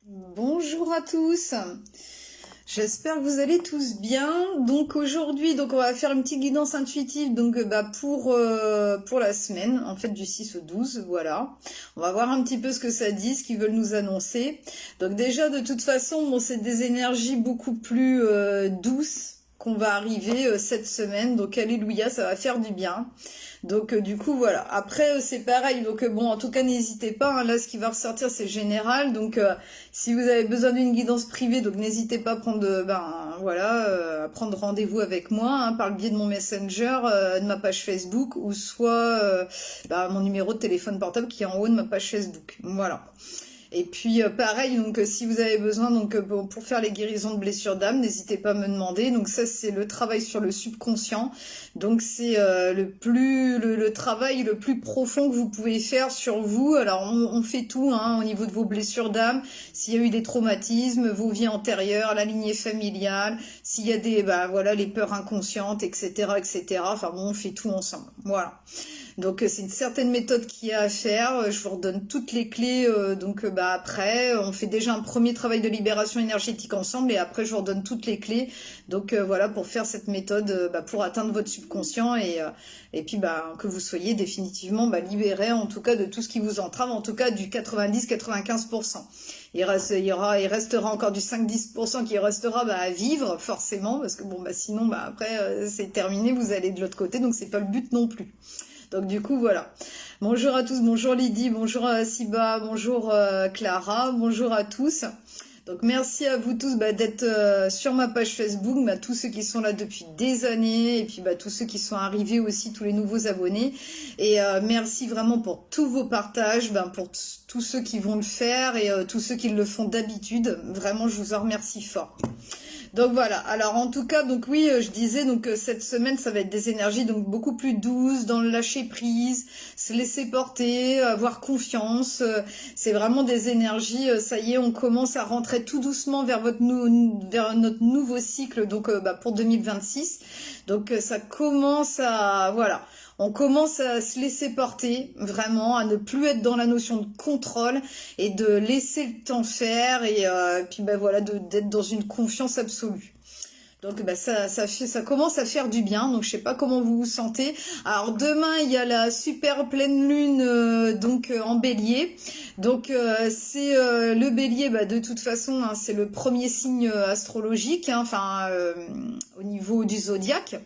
Bonjour à tous, j'espère que vous allez tous bien. Donc aujourd'hui, on va faire une petite guidance intuitive pour la semaine, en fait du 6 au 12, voilà. On va voir un petit peu ce que ça dit, ce qu'ils veulent nous annoncer. Donc déjà de toute façon, bon, c'est des énergies beaucoup plus douces qu'on va arriver cette semaine. Donc alléluia, ça va faire du bien. Donc du coup voilà. Après c'est pareil. Donc bon, en tout cas n'hésitez pas. Hein, là ce qui va ressortir c'est général. Donc si vous avez besoin d'une guidance privée, donc n'hésitez pas à prendre à prendre rendez-vous avec moi hein, par le biais de mon Messenger, de ma page Facebook ou soit mon numéro de téléphone portable qui est en haut de ma page Facebook. Voilà. Et puis pareil, donc si vous avez besoin pour faire les guérisons de blessures d'âme, n'hésitez pas à me demander. Donc ça c'est le travail sur le subconscient. Donc c'est le travail le plus profond que vous pouvez faire sur vous. Alors on fait tout hein, au niveau de vos blessures d'âme, s'il y a eu des traumatismes, vos vies antérieures, la lignée familiale, s'il y a les peurs inconscientes, etc., etc. Enfin bon, on fait tout ensemble. Voilà. Donc c'est une certaine méthode qu'il y a à faire. Je vous redonne toutes les clés. Après, on fait déjà un premier travail de libération énergétique ensemble et après je vous redonne toutes les clés. Donc voilà pour faire cette méthode pour atteindre votre subconscient et puis que vous soyez définitivement libéré en tout cas de tout ce qui vous entrave, en tout cas du 90-95%. Il restera encore du 5-10% qui restera à vivre forcément parce que sinon après c'est terminé, vous allez de l'autre côté donc c'est pas le but non plus. Donc du coup voilà. Bonjour à tous, bonjour Lydie, bonjour Siba, bonjour Clara, bonjour à tous. Donc merci à vous tous d'être sur ma page Facebook, tous ceux qui sont là depuis des années et puis tous ceux qui sont arrivés aussi, tous les nouveaux abonnés. Et merci vraiment pour tous vos partages, pour tous ceux qui vont le faire et tous ceux qui le font d'habitude. Vraiment je vous en remercie fort. Donc voilà, alors en tout cas, donc oui, je disais cette semaine, ça va être des énergies donc beaucoup plus douces, dans le lâcher prise, se laisser porter, avoir confiance. C'est vraiment des énergies, ça y est, on commence à rentrer tout doucement vers vers notre nouveau cycle pour 2026. Donc ça commence à voilà. On commence à se laisser porter, vraiment, à ne plus être dans la notion de contrôle et de laisser le temps faire et puis d'être dans une confiance absolue. Donc ça commence à faire du bien. Donc je sais pas comment vous vous sentez. Alors demain il y a la super pleine lune en Bélier. Donc c'est le Bélier. De toute façon hein, c'est le premier signe astrologique. Hein, au niveau du zodiaque.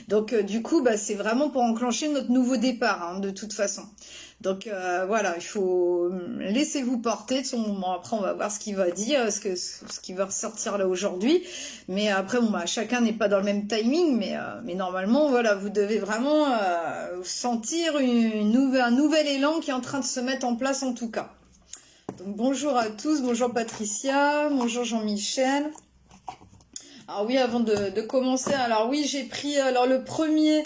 Donc du coup c'est vraiment pour enclencher notre nouveau départ hein, de toute façon. Donc voilà, il faut laissez-vous porter. Après, on va voir ce qu'il va dire, ce qui va ressortir là aujourd'hui. Mais après, chacun n'est pas dans le même timing, mais normalement, voilà, vous devez vraiment sentir un nouvel élan qui est en train de se mettre en place en tout cas. Donc bonjour à tous, bonjour Patricia, bonjour Jean-Michel. Alors oui, avant de commencer, alors oui, j'ai pris le premier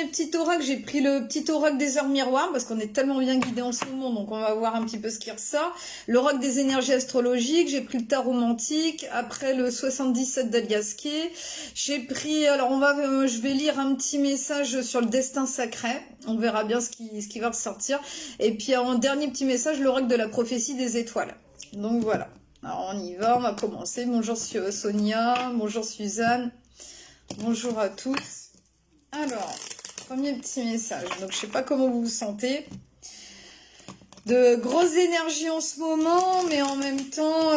petit oracle, j'ai pris le petit oracle des heures miroirs parce qu'on est tellement bien guidé en ce moment, donc on va voir un petit peu ce qui ressort. L'oracle des énergies astrologiques, j'ai pris le tarot romantique, après le 77 d'Aliasqué. J'ai pris, je vais lire un petit message sur le destin sacré. On verra bien ce qui va ressortir. Et puis en dernier petit message, l'oracle de la prophétie des étoiles. Donc voilà. Alors on y va, on va commencer. Bonjour Sonia, bonjour Suzanne, bonjour à tous. Alors, premier petit message. Donc je sais pas comment vous vous sentez. De grosses énergies en ce moment, mais en même temps,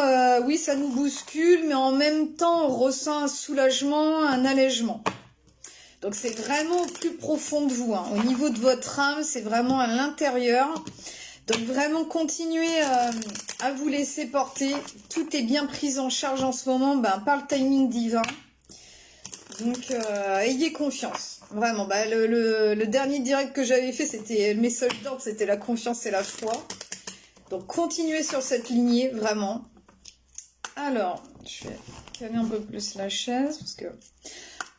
oui ça nous bouscule, mais en même temps on ressent un soulagement, un allègement. Donc c'est vraiment au plus profond de vous, hein. Au niveau de votre âme, c'est vraiment à l'intérieur. Donc vraiment continuez à vous laisser porter. Tout est bien pris en charge en ce moment par le timing divin. Donc ayez confiance. Vraiment. Le dernier direct que j'avais fait, c'était le message d'ordre, c'était la confiance et la foi. Donc continuez sur cette lignée, vraiment. Alors, je vais caler un peu plus la chaise parce que.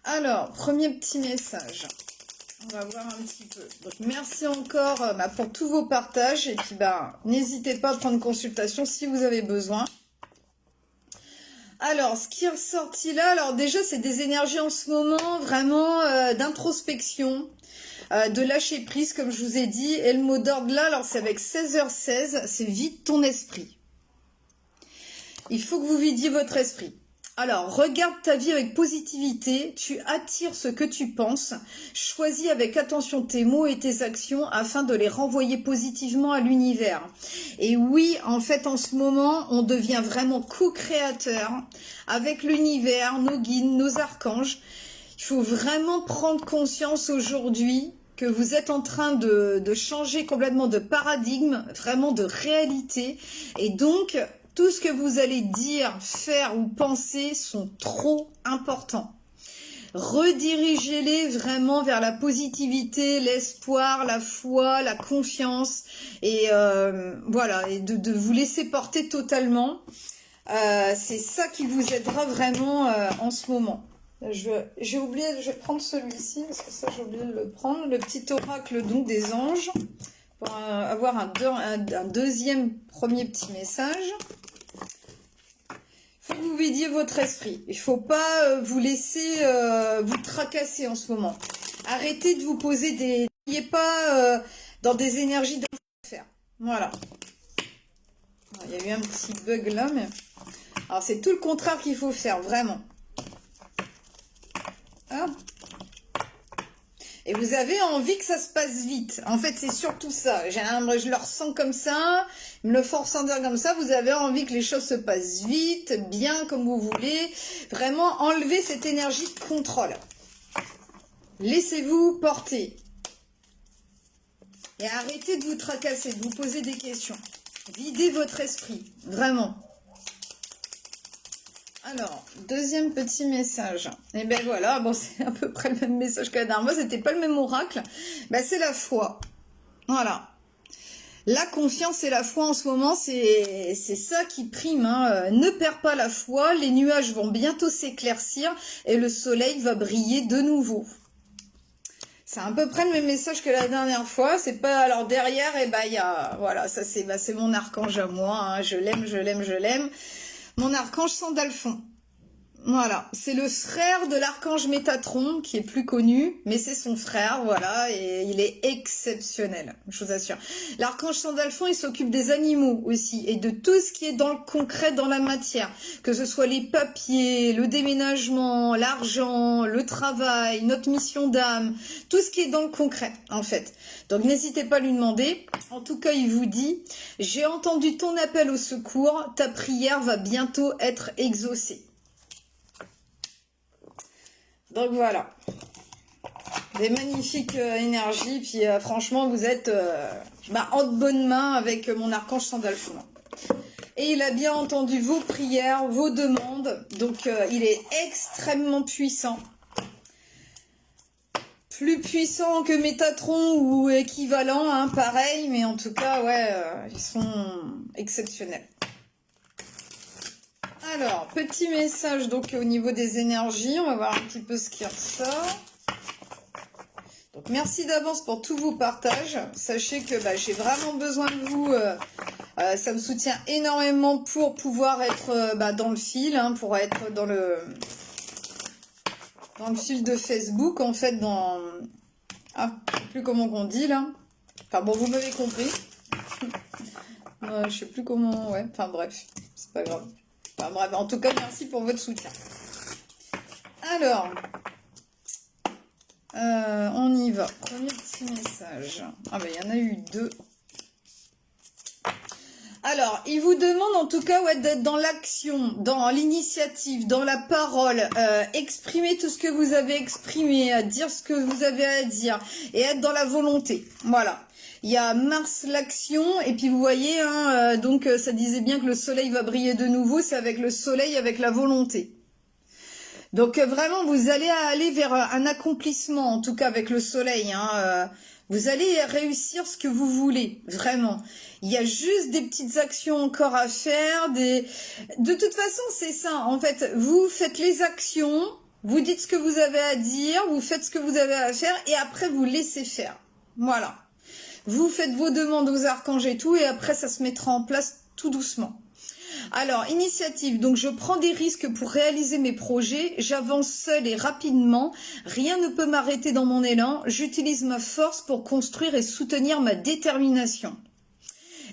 Alors, premier petit message. On va voir un petit peu. Donc merci encore pour tous vos partages. Et puis n'hésitez pas à prendre consultation si vous avez besoin. Alors, ce qui est ressorti là, alors déjà c'est des énergies en ce moment vraiment d'introspection, de lâcher prise comme je vous ai dit. Et le mot d'ordre là, alors c'est avec 16h16, c'est vide ton esprit. il faut que vous vidiez votre esprit. Alors, regarde ta vie avec positivité, tu attires ce que tu penses, choisis avec attention tes mots et tes actions afin de les renvoyer positivement à l'univers. Et oui, en fait, en ce moment, on devient vraiment co-créateur avec l'univers, nos guides, nos archanges. Il faut vraiment prendre conscience aujourd'hui que vous êtes en train de changer complètement de paradigme, vraiment de réalité. Et donc, tout ce que vous allez dire, faire ou penser sont trop importants. Redirigez-les vraiment vers la positivité, l'espoir, la foi, la confiance. Et voilà, et de vous laisser porter totalement. C'est ça qui vous aidera vraiment en ce moment. J'ai oublié, je vais prendre celui-ci, parce que ça j'ai oublié de le prendre, le petit oracle donc des anges, pour avoir un deuxième premier petit message. Il faut que vous vidiez votre esprit, il ne faut pas vous laisser vous tracasser en ce moment. Arrêtez de vous poser des... N'ayez pas dans des énergies d'enfer. Voilà. Il y a eu un petit bug là, mais... Alors c'est tout le contraire qu'il faut faire, vraiment. Ah. Et vous avez envie que ça se passe vite. En fait, c'est surtout ça. Je le ressens comme ça, me le font ressentir comme ça. Vous avez envie que les choses se passent vite, bien comme vous voulez. Vraiment, enlevez cette énergie de contrôle. Laissez-vous porter. Et arrêtez de vous tracasser, de vous poser des questions. Videz votre esprit, vraiment. Alors, deuxième petit message. Et ben voilà, bon, c'est à peu près le même message que la dernière fois, c'était pas le même oracle. Ben, c'est la foi. Voilà. La confiance et la foi en ce moment, c'est ça qui prime. Hein. Ne perds pas la foi, les nuages vont bientôt s'éclaircir et le soleil va briller de nouveau. C'est à peu près le même message que la dernière fois. C'est pas... Alors derrière, et ben il y a... Voilà, ça c'est mon archange à moi. Hein. Je l'aime, je l'aime, je l'aime. Mon archange Sandalphon. Voilà, c'est le frère de l'archange Métatron qui est plus connu, mais c'est son frère, voilà, et il est exceptionnel, je vous assure. L'archange Sandalphon, il s'occupe des animaux aussi, et de tout ce qui est dans le concret, dans la matière, que ce soit les papiers, le déménagement, l'argent, le travail, notre mission d'âme, tout ce qui est dans le concret, en fait. Donc n'hésitez pas à lui demander. En tout cas, il vous dit, j'ai entendu ton appel au secours, ta prière va bientôt être exaucée. Donc voilà, des magnifiques énergies, puis franchement vous êtes en de bonnes mains avec mon archange Sandalphon. Et il a bien entendu vos prières, vos demandes, donc il est extrêmement puissant. Plus puissant que Métatron ou équivalent, hein, pareil, mais en tout cas, ouais, ils sont exceptionnels. Alors, petit message donc au niveau des énergies, on va voir un petit peu ce qui ressort. Donc merci d'avance pour tous vos partages. Sachez que j'ai vraiment besoin de vous, ça me soutient énormément pour pouvoir être dans le fil, hein, pour être dans le fil de Facebook, en fait, dans... Ah, je sais plus comment on dit là. Enfin bon, vous m'avez compris. Je sais plus comment, ouais, enfin bref, c'est pas grave. Enfin, bref, en tout cas, merci pour votre soutien. Alors, on y va. Premier petit message. Ah ben, il y en a eu deux. Alors, il vous demande en tout cas d'être dans l'action, dans l'initiative, dans la parole, exprimer tout ce que vous avez exprimé, dire ce que vous avez à dire et être dans la volonté. Voilà. Il y a Mars l'action et puis vous voyez, hein, donc ça disait bien que le soleil va briller de nouveau, c'est avec le soleil, avec la volonté. Donc vraiment, vous allez aller vers un accomplissement, en tout cas avec le soleil. Hein, vous allez réussir ce que vous voulez, vraiment. Il y a juste des petites actions encore à faire. De toute façon, c'est ça. En fait, vous faites les actions, vous dites ce que vous avez à dire, vous faites ce que vous avez à faire et après vous laissez faire. Voilà. Vous faites vos demandes aux archanges et tout, et après ça se mettra en place tout doucement. Alors, initiative, donc je prends des risques pour réaliser mes projets, j'avance seule et rapidement, rien ne peut m'arrêter dans mon élan, j'utilise ma force pour construire et soutenir ma détermination.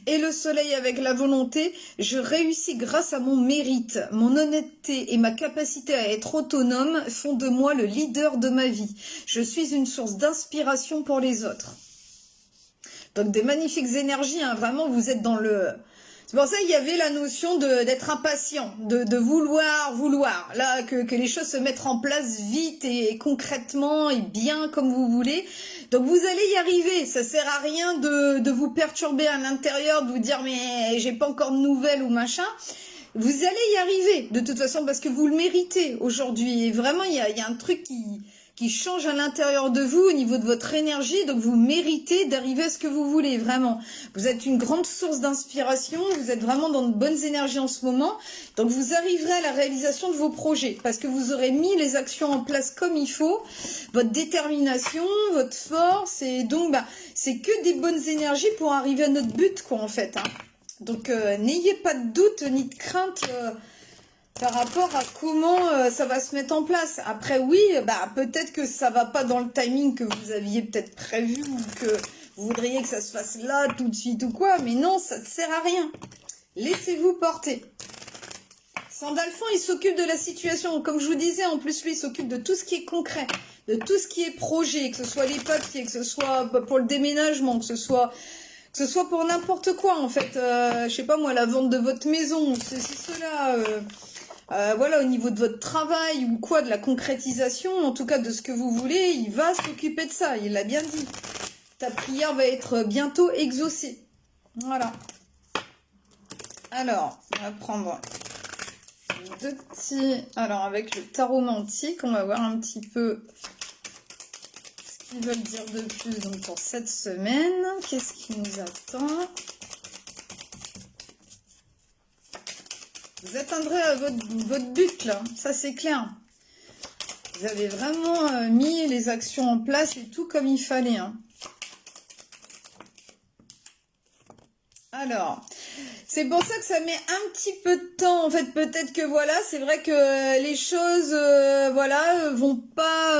et le soleil avec la volonté, je réussis grâce à mon mérite. Mon honnêteté et ma capacité à être autonome font de moi le leader de ma vie. Je suis une source d'inspiration pour les autres. Donc des magnifiques énergies, hein, vraiment vous êtes dans le... C'est pour ça qu'il y avait la notion d'être impatient, de vouloir, là que les choses se mettent en place vite et concrètement et bien comme vous voulez. Donc vous allez y arriver, ça sert à rien de vous perturber à l'intérieur, de vous dire mais j'ai pas encore de nouvelles ou machin. Vous allez y arriver de toute façon parce que vous le méritez aujourd'hui. Et vraiment il y a un truc qui change à l'intérieur de vous au niveau de votre énergie, donc vous méritez d'arriver à ce que vous voulez, vraiment. Vous êtes une grande source d'inspiration, vous êtes vraiment dans de bonnes énergies en ce moment, donc vous arriverez à la réalisation de vos projets, parce que vous aurez mis les actions en place comme il faut, votre détermination, votre force, et donc c'est que des bonnes énergies pour arriver à notre but, quoi, en fait. Hein. Donc n'ayez pas de doute ni de crainte par rapport à comment ça va se mettre en place. Après oui, peut-être que ça va pas dans le timing que vous aviez peut-être prévu ou que vous voudriez que ça se fasse là tout de suite ou quoi, mais non, ça ne sert à rien. Laissez-vous porter. Sandalphon, il s'occupe de la situation. Comme je vous disais, en plus lui, il s'occupe de tout ce qui est concret, de tout ce qui est projet, que ce soit les papiers, que ce soit pour le déménagement, que ce soit pour n'importe quoi en fait. Je sais pas moi, la vente de votre maison, ceci, cela... voilà, au niveau de votre travail ou quoi, de la concrétisation, en tout cas de ce que vous voulez, il va s'occuper de ça, il l'a bien dit. Ta prière va être bientôt exaucée. Voilà. Alors, on va prendre deux petits... Alors, avec le tarot mantique, on va voir un petit peu ce qu'ils veulent dire de plus donc, pour cette semaine. Qu'est-ce qui nous attend ? Vous atteindrez votre but, là. Ça, c'est clair. Vous avez vraiment mis les actions en place et tout comme il fallait. Hein. Alors, c'est pour ça que ça met un petit peu de temps. En fait, peut-être que voilà, c'est vrai que les choses, voilà, vont pas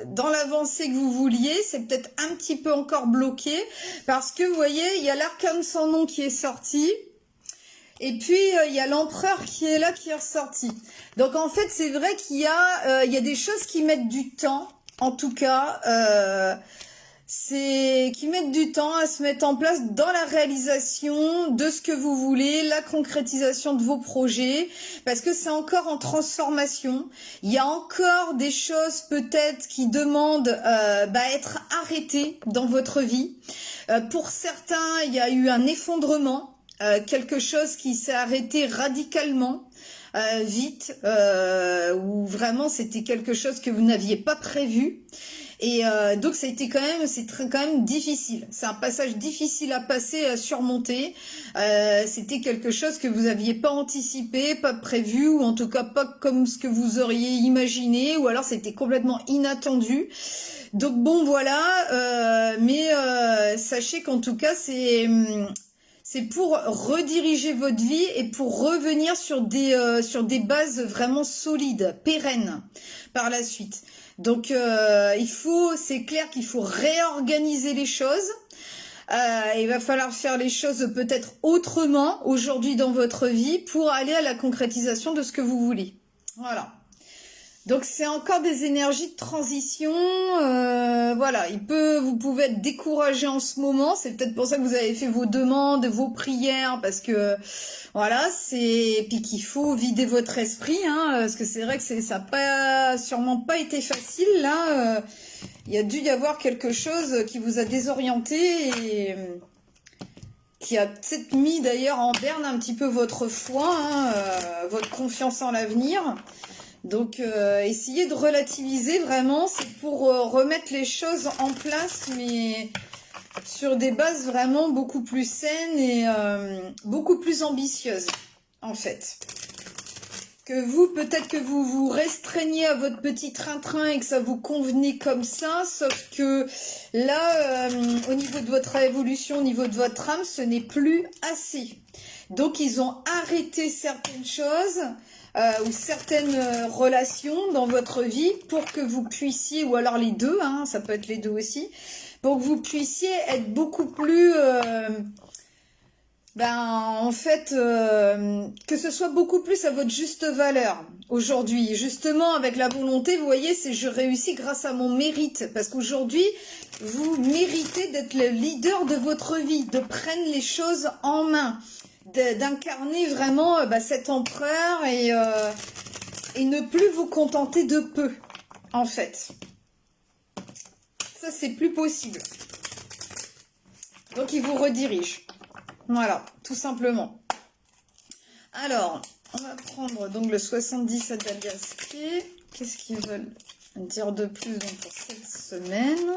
dans l'avancée que vous vouliez. C'est peut-être un petit peu encore bloqué. Parce que, vous voyez, il y a l'arcane sans nom qui est sorti. Et puis, il y a l'empereur qui est là, qui est ressorti. Donc, en fait, c'est vrai qu'il y a des choses qui mettent du temps, en tout cas, qui mettent du temps à se mettre en place dans la réalisation de ce que vous voulez, la concrétisation de vos projets, parce que c'est encore en transformation. Il y a encore des choses, peut-être, qui demandent être arrêtées dans votre vie. Pour certains, il y a eu un effondrement. Quelque chose qui s'est arrêté radicalement, vite, où vraiment c'était quelque chose que vous n'aviez pas prévu. Et donc ça a été quand même difficile. C'est un passage difficile à passer, à surmonter. C'était quelque chose que vous n'aviez pas anticipé, pas prévu, ou en tout cas pas comme ce que vous auriez imaginé, ou alors c'était complètement inattendu. Donc bon voilà, mais sachez qu'en tout cas c'est pour rediriger votre vie et pour revenir sur des bases vraiment solides, pérennes par la suite. Donc c'est clair qu'il faut réorganiser les choses. Il va falloir faire les choses peut-être autrement aujourd'hui dans votre vie pour aller à la concrétisation de ce que vous voulez. Voilà. Donc c'est encore des énergies de transition, voilà, vous pouvez être découragé en ce moment, c'est peut-être pour ça que vous avez fait vos demandes, vos prières, parce que voilà, puis qu'il faut vider votre esprit, hein, parce que c'est vrai que ça n'a sûrement pas été facile, là, il y a dû y avoir quelque chose qui vous a désorienté et qui a peut-être mis d'ailleurs en berne un petit peu votre foi, hein, votre confiance en l'avenir. Donc, essayez de relativiser vraiment, c'est pour remettre les choses en place, mais sur des bases vraiment beaucoup plus saines et beaucoup plus ambitieuses, en fait. Peut-être que vous vous restreignez à votre petit train-train et que ça vous convenait comme ça, sauf que là, au niveau de votre évolution, au niveau de votre âme, ce n'est plus assez. Donc, ils ont arrêté certaines choses... ou certaines relations dans votre vie pour que vous puissiez, ou alors les deux, hein, ça peut être les deux aussi, pour que vous puissiez être beaucoup plus En fait, que ce soit beaucoup plus à votre juste valeur aujourd'hui. Justement, avec la volonté, vous voyez, c'est je réussis grâce à mon mérite. Parce qu'aujourd'hui, vous méritez d'être le leader de votre vie, de prendre les choses en main, d'incarner vraiment cet empereur et ne plus vous contenter de peu, en fait. Ça, c'est plus possible. Donc, il vous redirige. Voilà, tout simplement. Alors, on va prendre donc le 70 à Dagasquet. Qu'est-ce qu'ils veulent dire de plus donc, pour cette semaine?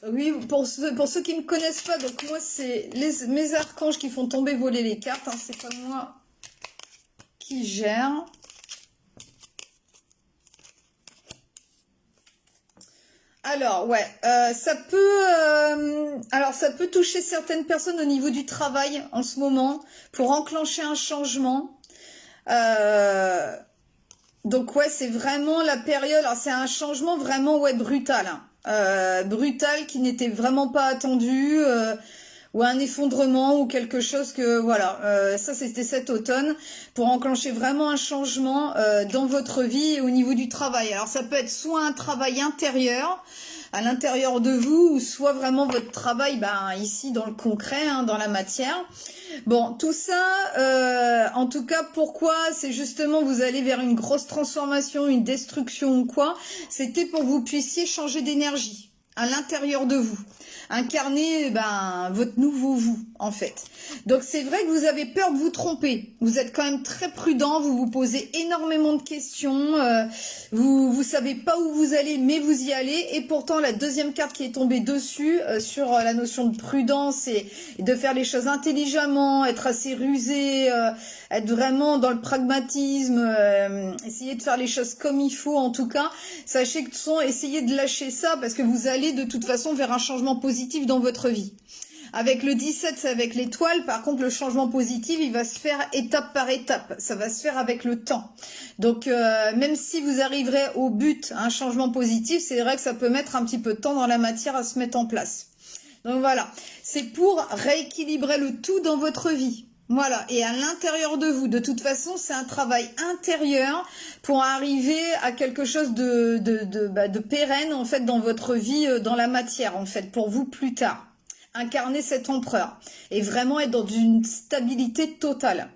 Oui, pour ceux qui ne me connaissent pas, donc moi, c'est mes archanges qui font tomber, voler les cartes. Hein, c'est pas moi qui gère. Alors, ouais, ça peut toucher certaines personnes au niveau du travail en ce moment pour enclencher un changement. Donc, ouais, c'est vraiment la période. Alors, c'est un changement vraiment, ouais, brutal. Hein. Brutal qui n'était vraiment pas attendu. Ou un effondrement ou quelque chose que voilà, ça c'était cet automne pour enclencher vraiment un changement dans votre vie et au niveau du travail. Alors ça peut être soit un travail intérieur à l'intérieur de vous ou soit vraiment votre travail ici dans le concret, hein, dans la matière. Bon, tout ça, en tout cas, pourquoi? C'est justement vous allez vers une grosse transformation, une destruction ou quoi? C'était pour que vous puissiez changer d'énergie à l'intérieur de vous. Incarner votre nouveau vous, en fait. Donc, c'est vrai que vous avez peur de vous tromper. Vous êtes quand même très prudent, vous vous posez énormément de questions, vous savez pas où vous allez, mais vous y allez. Et pourtant, la deuxième carte qui est tombée dessus, sur la notion de prudence et de faire les choses intelligemment, être assez rusé, être vraiment dans le pragmatisme, essayer de faire les choses comme il faut, en tout cas. Sachez que essayez de lâcher ça parce que vous allez de toute façon vers un changement positif dans votre vie. Avec le 17, c'est avec l'étoile. Par contre, le changement positif, il va se faire étape par étape. Ça va se faire avec le temps. Donc, même si vous arriverez au but, un changement positif, c'est vrai que ça peut mettre un petit peu de temps dans la matière à se mettre en place. Donc voilà, c'est pour rééquilibrer le tout dans votre vie. Voilà, et à l'intérieur de vous, de toute façon, c'est un travail intérieur pour arriver à quelque chose de pérenne, en fait, dans votre vie, dans la matière, en fait, pour vous plus tard. Incarner cet empereur et vraiment être dans une stabilité totale.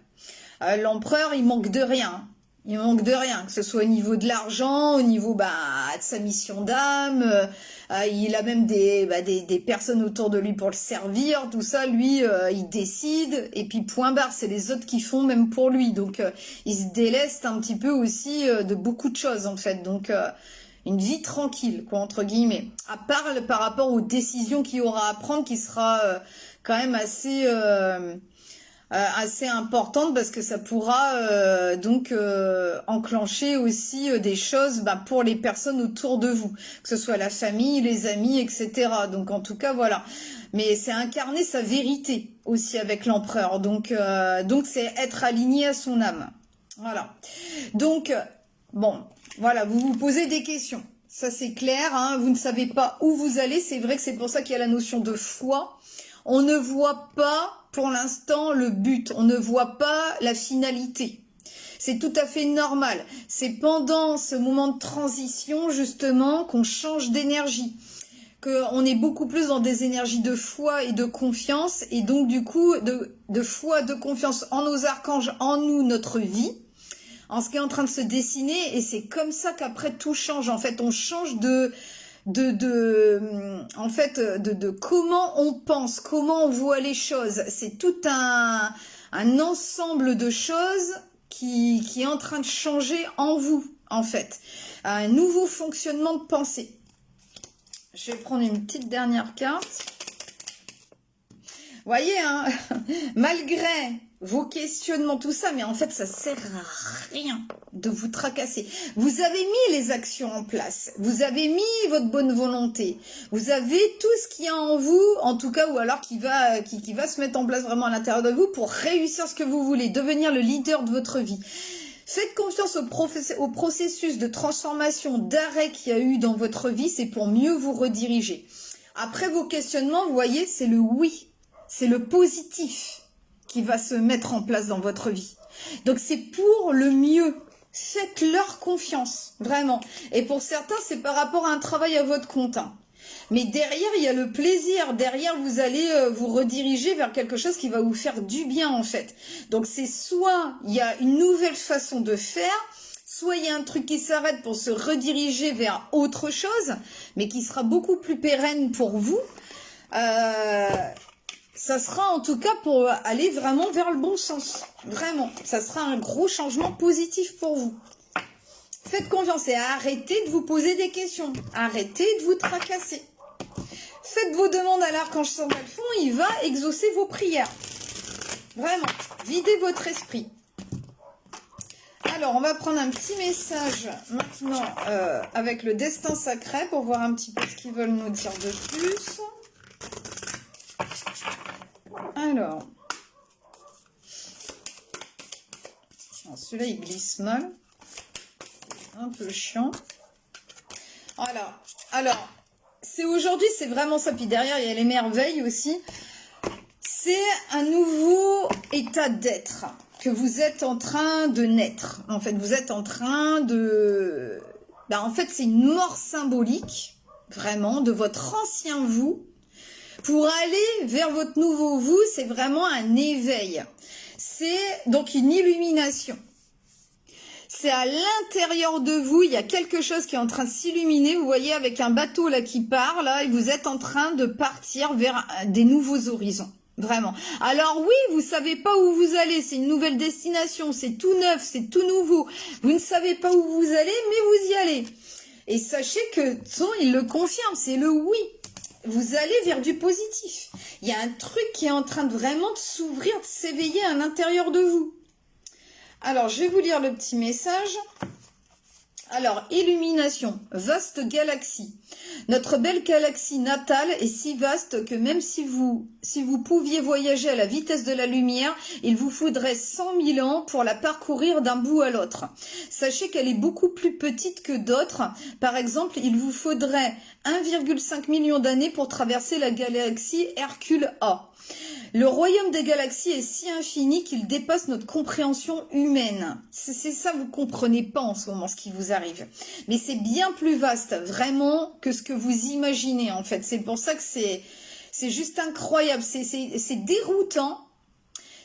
L'empereur, il manque de rien. Il manque de rien, que ce soit au niveau de l'argent, au niveau de sa mission d'âme. Il a même des personnes autour de lui pour le servir, tout ça. Lui, il décide et puis point barre. C'est les autres qui font même pour lui. Donc, il se déleste un petit peu aussi de beaucoup de choses en fait. Donc, une vie tranquille, quoi, entre guillemets. À part par rapport aux décisions qu'il aura à prendre, qui sera quand même assez importante parce que ça pourra enclencher aussi des choses pour les personnes autour de vous, que ce soit la famille, les amis, etc. Donc en tout cas voilà. Mais c'est incarner sa vérité aussi avec l'empereur. Donc c'est être aligné à son âme. Voilà. Donc bon, voilà, vous vous posez des questions. Ça c'est clair, hein, vous ne savez pas où vous allez. C'est vrai que c'est pour ça qu'il y a la notion de foi. On ne voit pas pour l'instant le but, on ne voit pas la finalité. C'est tout à fait normal. C'est pendant ce moment de transition justement qu'on change d'énergie, qu'on est beaucoup plus dans des énergies de foi et de confiance, et donc du coup de foi, de confiance en nos archanges, en nous, notre vie, en ce qui est en train de se dessiner, et c'est comme ça qu'après tout change. En fait, on change de comment on pense, comment on voit les choses. C'est tout un ensemble de choses qui est en train de changer en vous, en fait. Un nouveau fonctionnement de pensée. Je vais prendre une petite dernière carte. Voyez, hein, malgré vos questionnements, tout ça, mais en fait, ça sert à rien de vous tracasser. Vous avez mis les actions en place, vous avez mis votre bonne volonté, vous avez tout ce qu'il y a en vous, en tout cas, ou alors qui va se mettre en place vraiment à l'intérieur de vous pour réussir ce que vous voulez, devenir le leader de votre vie. Faites confiance au processus de transformation, d'arrêt qu'il y a eu dans votre vie, c'est pour mieux vous rediriger. Après vos questionnements, vous voyez, c'est le oui, c'est le positif qui va se mettre en place dans votre vie. Donc c'est pour le mieux. Faites-leur confiance, vraiment. Et pour certains, c'est par rapport à un travail à votre compte. Mais derrière, il y a le plaisir. Derrière, vous allez vous rediriger vers quelque chose qui va vous faire du bien, en fait. Donc c'est soit il y a une nouvelle façon de faire, soit il y a un truc qui s'arrête pour se rediriger vers autre chose, mais qui sera beaucoup plus pérenne pour vous. Ça sera en tout cas pour aller vraiment vers le bon sens. Vraiment, ça sera un gros changement positif pour vous. Faites confiance et arrêtez de vous poser des questions. Arrêtez de vous tracasser. Faites vos demandes à l'archange Sandalphon, il va exaucer vos prières. Vraiment, videz votre esprit. Alors, on va prendre un petit message maintenant avec le destin sacré pour voir un petit peu ce qu'ils veulent nous dire de plus. Alors, celui-là il glisse mal, un peu chiant. Voilà, alors, c'est aujourd'hui, c'est vraiment ça, puis derrière il y a les merveilles aussi. C'est un nouveau état d'être que vous êtes en train de naître. En fait, vous êtes en train de... en fait, c'est une mort symbolique, vraiment, de votre ancien vous. Pour aller vers votre nouveau vous, c'est vraiment un éveil. C'est donc une illumination. C'est à l'intérieur de vous, il y a quelque chose qui est en train de s'illuminer. Vous voyez avec un bateau là qui part, là, et vous êtes en train de partir vers des nouveaux horizons. Vraiment. Alors oui, vous savez pas où vous allez, c'est une nouvelle destination, c'est tout neuf, c'est tout nouveau. Vous ne savez pas où vous allez, mais vous y allez. Et sachez que il le confirme, c'est le oui. Vous allez vers du positif. Il y a un truc qui est en train de vraiment de s'ouvrir, de s'éveiller à l'intérieur de vous. Alors, je vais vous lire le petit message. Alors, illumination, vaste galaxie. Notre belle galaxie natale est si vaste que même si vous pouviez voyager à la vitesse de la lumière, il vous faudrait 100 000 ans pour la parcourir d'un bout à l'autre. Sachez qu'elle est beaucoup plus petite que d'autres. Par exemple, il vous faudrait 1,5 million d'années pour traverser la galaxie Hercule A. Le royaume des galaxies est si infini qu'il dépasse notre compréhension humaine. C'est ça, vous comprenez pas en ce moment ce qui vous arrive. Mais c'est bien plus vaste, vraiment, que ce que vous imaginez, en fait. C'est pour ça que c'est juste incroyable. C'est déroutant.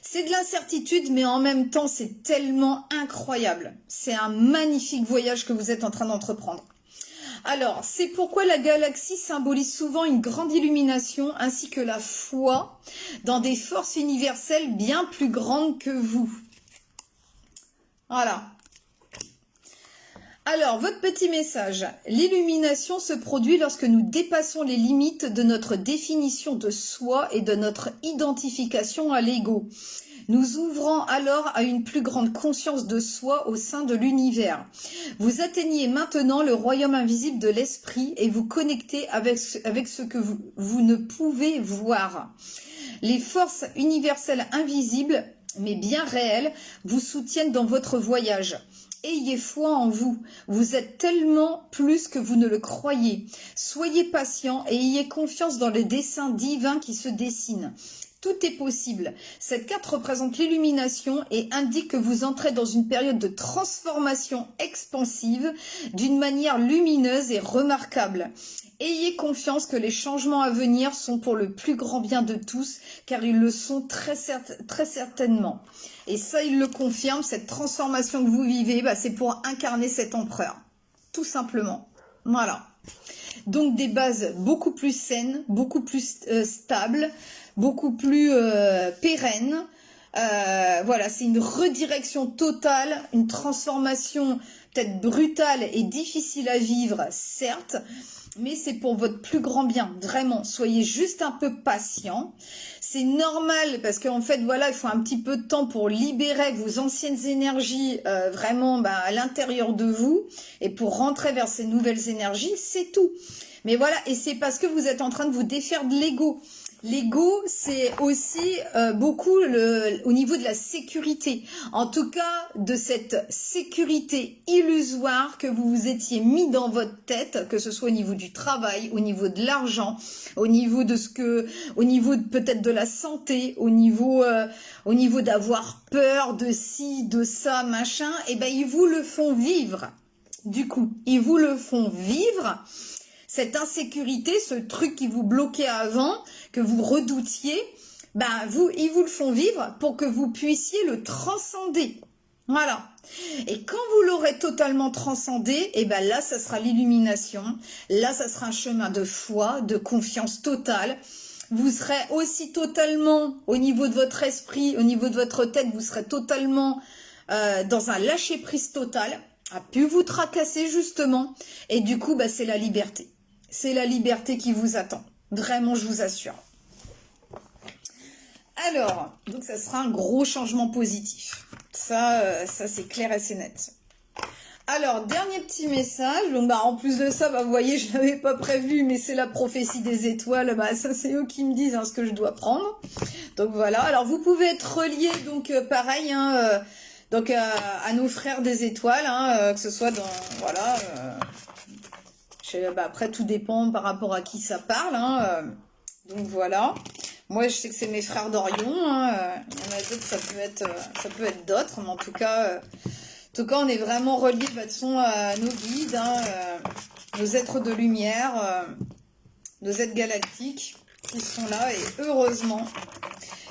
C'est de l'incertitude, mais en même temps, c'est tellement incroyable. C'est un magnifique voyage que vous êtes en train d'entreprendre. Alors, c'est pourquoi la galaxie symbolise souvent une grande illumination ainsi que la foi dans des forces universelles bien plus grandes que vous. Voilà. Alors, votre petit message. L'illumination se produit lorsque nous dépassons les limites de notre définition de soi et de notre identification à l'ego. Nous ouvrons alors à une plus grande conscience de soi au sein de l'univers. Vous atteignez maintenant le royaume invisible de l'esprit et vous connectez avec ce que vous ne pouvez voir. Les forces universelles invisibles, mais bien réelles, vous soutiennent dans votre voyage. Ayez foi en vous. Vous êtes tellement plus que vous ne le croyez. Soyez patient et ayez confiance dans le dessein divin qui se dessine. Tout est possible. Cette carte représente l'illumination et indique que vous entrez dans une période de transformation expansive d'une manière lumineuse et remarquable. Ayez confiance que les changements à venir sont pour le plus grand bien de tous, car ils le sont très certainement. Et ça, il le confirme, cette transformation que vous vivez, c'est pour incarner cet empereur. Tout simplement. Voilà. Donc des bases beaucoup plus saines, beaucoup plus stables, beaucoup plus pérennes. Voilà, c'est une redirection totale, une transformation peut-être brutale et difficile à vivre, certes, mais c'est pour votre plus grand bien, vraiment. Soyez juste un peu patient. C'est normal parce qu'en fait, voilà, il faut un petit peu de temps pour libérer vos anciennes énergies vraiment à l'intérieur de vous et pour rentrer vers ces nouvelles énergies, c'est tout. Mais voilà, et c'est parce que vous êtes en train de vous défaire de l'ego. L'ego, c'est aussi beaucoup au niveau de la sécurité. En tout cas, de cette sécurité illusoire que vous vous étiez mis dans votre tête, que ce soit au niveau du travail, au niveau de l'argent, au niveau de au niveau peut-être de la santé, au niveau d'avoir peur de ci, de ça, machin. Et ben, ils vous le font vivre. Du coup, ils vous le font vivre. Cette insécurité, ce truc qui vous bloquait avant, que vous redoutiez, ben ils vous le font vivre pour que vous puissiez le transcender. Voilà. Et quand vous l'aurez totalement transcendé, et ben là, ça sera l'illumination. Là, ça sera un chemin de foi, de confiance totale. Vous serez aussi totalement, au niveau de votre esprit, au niveau de votre tête, vous serez totalement dans un lâcher-prise total, à plus vous tracasser justement. Et du coup, ben, c'est la liberté. C'est la liberté qui vous attend. Vraiment, je vous assure. Alors, donc ça sera un gros changement positif. Ça c'est clair et c'est net. Alors, dernier petit message. Donc, bah, en plus de ça, bah, vous voyez, je l'avais pas prévu, mais c'est la prophétie des étoiles. Bah, ça, c'est eux qui me disent ce que je dois prendre. Donc, voilà. Alors, vous pouvez être relié, donc, pareil, donc, à nos frères des étoiles, que ce soit dans, voilà, bah, après, tout dépend par rapport à qui ça parle. Donc voilà. Moi, je sais que c'est mes frères d'Orion. Il y en a d'autres, ça peut être d'autres. Mais en tout cas, on est vraiment reliés de toute façon à nos guides, nos êtres de lumière, nos êtres galactiques qui sont là. Et heureusement,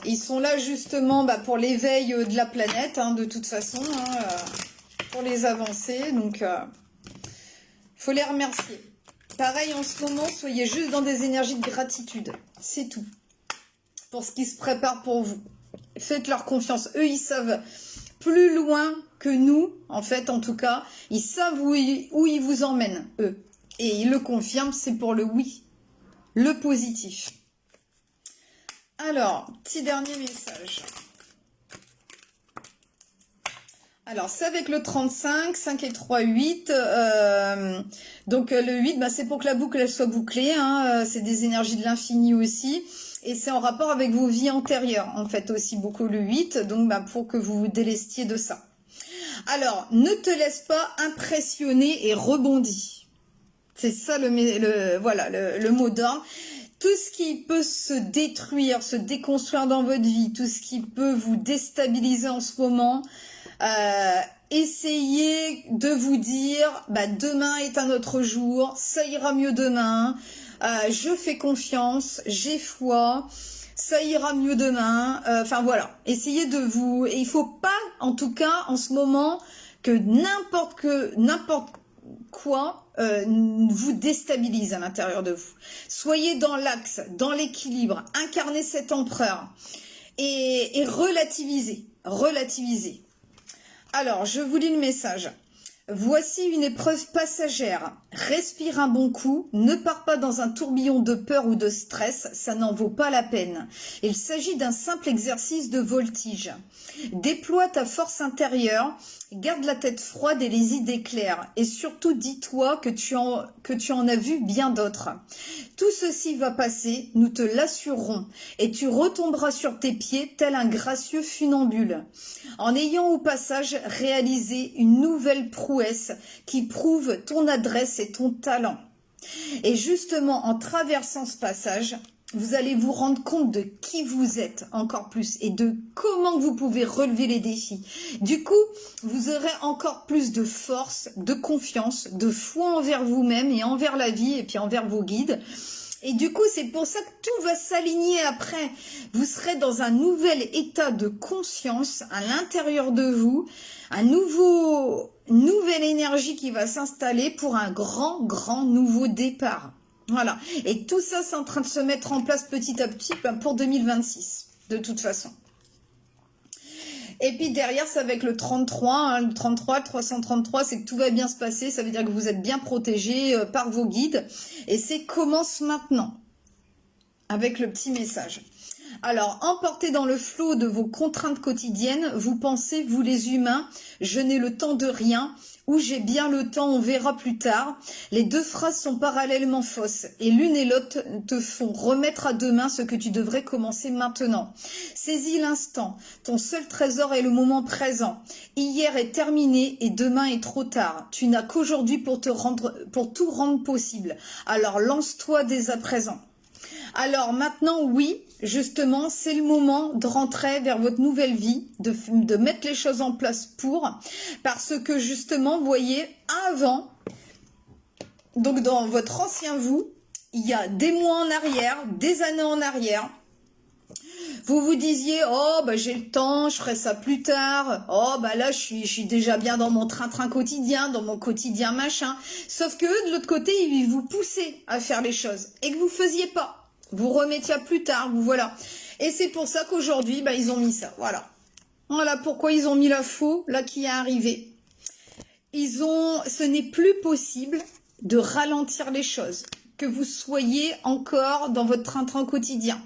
ils sont là justement pour l'éveil de la planète, de toute façon, pour les avancées. Donc, faut les remercier. Pareil, en ce moment, soyez juste dans des énergies de gratitude. C'est tout. Pour ce qui se prépare pour vous. Faites-leur confiance. Eux, ils savent plus loin que nous, en fait, en tout cas. Ils savent où ils vous emmènent, eux. Et ils le confirment, c'est pour le oui. Le positif. Alors, petit dernier message. Alors, c'est avec le 35, 5 et 3, 8. Donc, le 8, c'est pour que la boucle elle soit bouclée. C'est des énergies de l'infini aussi. Et c'est en rapport avec vos vies antérieures, en fait, aussi beaucoup le 8. Donc, pour que vous vous délestiez de ça. Alors, ne te laisse pas impressionner et rebondis. C'est ça le mot d'ordre. Tout ce qui peut se détruire, se déconstruire dans votre vie, tout ce qui peut vous déstabiliser en ce moment, essayez de vous dire demain est un autre jour, ça ira mieux demain, je fais confiance, j'ai foi, ça ira mieux demain. Enfin voilà, essayez de vous... Et il faut pas, en tout cas en ce moment, que n'importe quoi vous déstabilise à l'intérieur de vous. Soyez dans l'axe, dans l'équilibre, incarnez cet empereur et relativisez. Alors, je vous lis le message. Voici une épreuve passagère. Respire un bon coup, ne pars pas dans un tourbillon de peur ou de stress, ça n'en vaut pas la peine. Il s'agit d'un simple exercice de voltige. Déploie ta force intérieure, garde la tête froide et les idées claires. Et surtout, dis-toi que tu en as vu bien d'autres. Tout ceci va passer, nous te l'assurerons, et tu retomberas sur tes pieds tel un gracieux funambule, en ayant au passage réalisé une nouvelle prouesse qui prouve ton adresse et ton talent. Et justement, en traversant ce passage, vous allez vous rendre compte de qui vous êtes encore plus et de comment vous pouvez relever les défis. Du coup, vous aurez encore plus de force, de confiance, de foi envers vous-même et envers la vie et puis envers vos guides. Et du coup, c'est pour ça que tout va s'aligner après. Vous serez dans un nouvel état de conscience à l'intérieur de vous, une nouvelle énergie qui va s'installer pour un grand nouveau départ. Voilà. Et tout ça, c'est en train de se mettre en place petit à petit pour 2026, de toute façon. Et puis derrière, c'est avec le 33, le 33, 333, c'est que tout va bien se passer. Ça veut dire que vous êtes bien protégé par vos guides. Et c'est commence maintenant. avec le petit message. Alors, emporté dans le flot de vos contraintes quotidiennes, vous pensez, vous les humains, je n'ai le temps de rien, ou j'ai bien le temps, on verra plus tard. Les deux phrases sont parallèlement fausses, et l'une et l'autre te font remettre à demain ce que tu devrais commencer maintenant. Saisis l'instant, ton seul trésor est le moment présent. Hier est terminé et demain est trop tard. Tu n'as qu'aujourd'hui pour tout rendre possible. Alors lance-toi dès à présent. Alors maintenant, oui, justement, c'est le moment de rentrer vers votre nouvelle vie, de mettre les choses en place parce que justement, vous voyez, avant, donc dans votre ancien vous, il y a des mois en arrière, des années en arrière, vous vous disiez, oh bah j'ai le temps, je ferai ça plus tard, oh bah là je suis déjà bien dans mon train-train quotidien, dans mon quotidien machin, sauf que eux, de l'autre côté, ils vous poussaient à faire les choses et que vous faisiez pas. Vous remettiez à plus tard, vous voilà. Et c'est pour ça qu'aujourd'hui, bah, ils ont mis ça, voilà. Voilà pourquoi ils ont mis la faux, là, qui est arrivée. Ce n'est plus possible de ralentir les choses, que vous soyez encore dans votre train-train quotidien.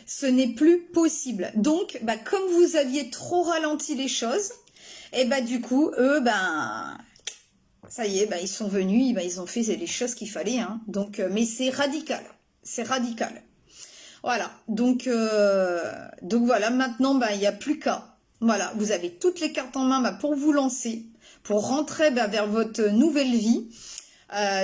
Ce n'est plus possible. Donc, bah, comme vous aviez trop ralenti les choses, et bah, du coup, eux, ben, ça y est, bah, ils sont venus, bah, ils ont fait les choses qu'il fallait, hein. Donc, mais c'est radical. C'est radical. Voilà. Donc voilà. Maintenant, bah, il n'y a plus qu'à. Voilà. Vous avez toutes les cartes en main bah, pour vous lancer, pour rentrer bah, vers votre nouvelle vie.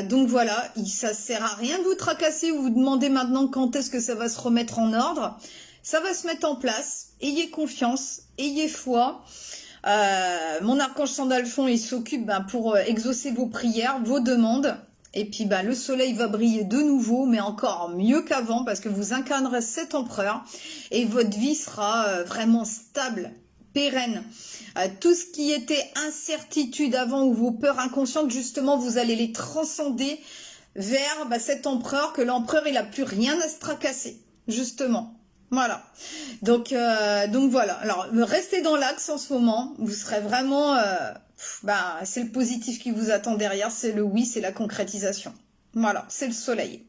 Donc voilà. Ça sert à rien de vous tracasser ou vous demander maintenant quand est-ce que ça va se remettre en ordre. Ça va se mettre en place. Ayez confiance. Ayez foi. Mon archange Sandalphon, il s'occupe bah, pour exaucer vos prières, vos demandes. Et puis bah, le soleil va briller de nouveau, mais encore mieux qu'avant, parce que vous incarnerez cet empereur et votre vie sera vraiment stable, pérenne. Tout ce qui était incertitude avant ou vos peurs inconscientes, justement, vous allez les transcender vers bah, cet empereur, que l'empereur, il n'a plus rien à se tracasser, justement. Voilà. Donc voilà. Alors, restez dans l'axe en ce moment. Vous serez vraiment... bah, c'est le positif qui vous attend derrière. C'est le oui, c'est la concrétisation. Voilà, c'est le soleil.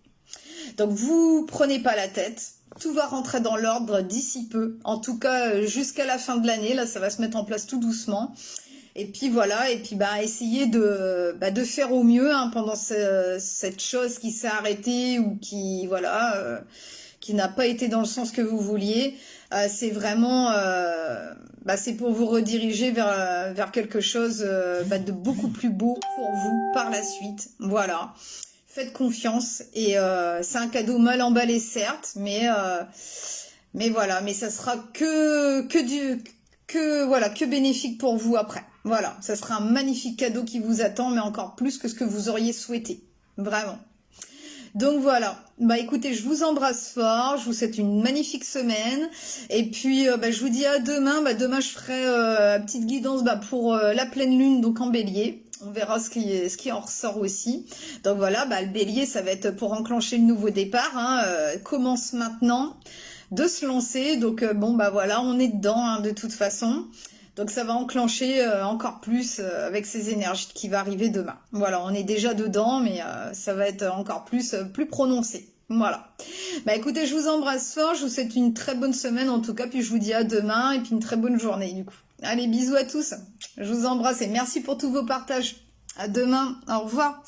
Donc, vous prenez pas la tête. Tout va rentrer dans l'ordre d'ici peu. En tout cas, jusqu'à la fin de l'année. Là, ça va se mettre en place tout doucement. Et puis voilà, et puis bah essayez de faire au mieux hein, pendant cette chose qui s'est arrêtée ou qui voilà... qui n'a pas été dans le sens que vous vouliez, c'est vraiment, c'est pour vous rediriger vers quelque chose de beaucoup plus beau pour vous par la suite. Voilà, faites confiance et c'est un cadeau mal emballé certes, mais voilà, mais ça sera que bénéfique pour vous après. Voilà, ça sera un magnifique cadeau qui vous attend, mais encore plus que ce que vous auriez souhaité, vraiment. Donc voilà, bah écoutez, je vous embrasse fort, je vous souhaite une magnifique semaine, et puis je vous dis à demain, demain je ferai petite guidance pour la pleine lune, donc en bélier, on verra ce qui en ressort aussi. Donc voilà, le bélier ça va être pour enclencher le nouveau départ, hein, commence maintenant, de se lancer, donc voilà, on est dedans hein, de toute façon. Donc ça va enclencher encore plus avec ces énergies qui va arriver demain. Voilà, on est déjà dedans, mais ça va être encore plus prononcé. Voilà. Bah écoutez, je vous embrasse fort, je vous souhaite une très bonne semaine en tout cas, puis je vous dis à demain et puis une très bonne journée du coup. Allez, bisous à tous, je vous embrasse et merci pour tous vos partages. À demain, au revoir.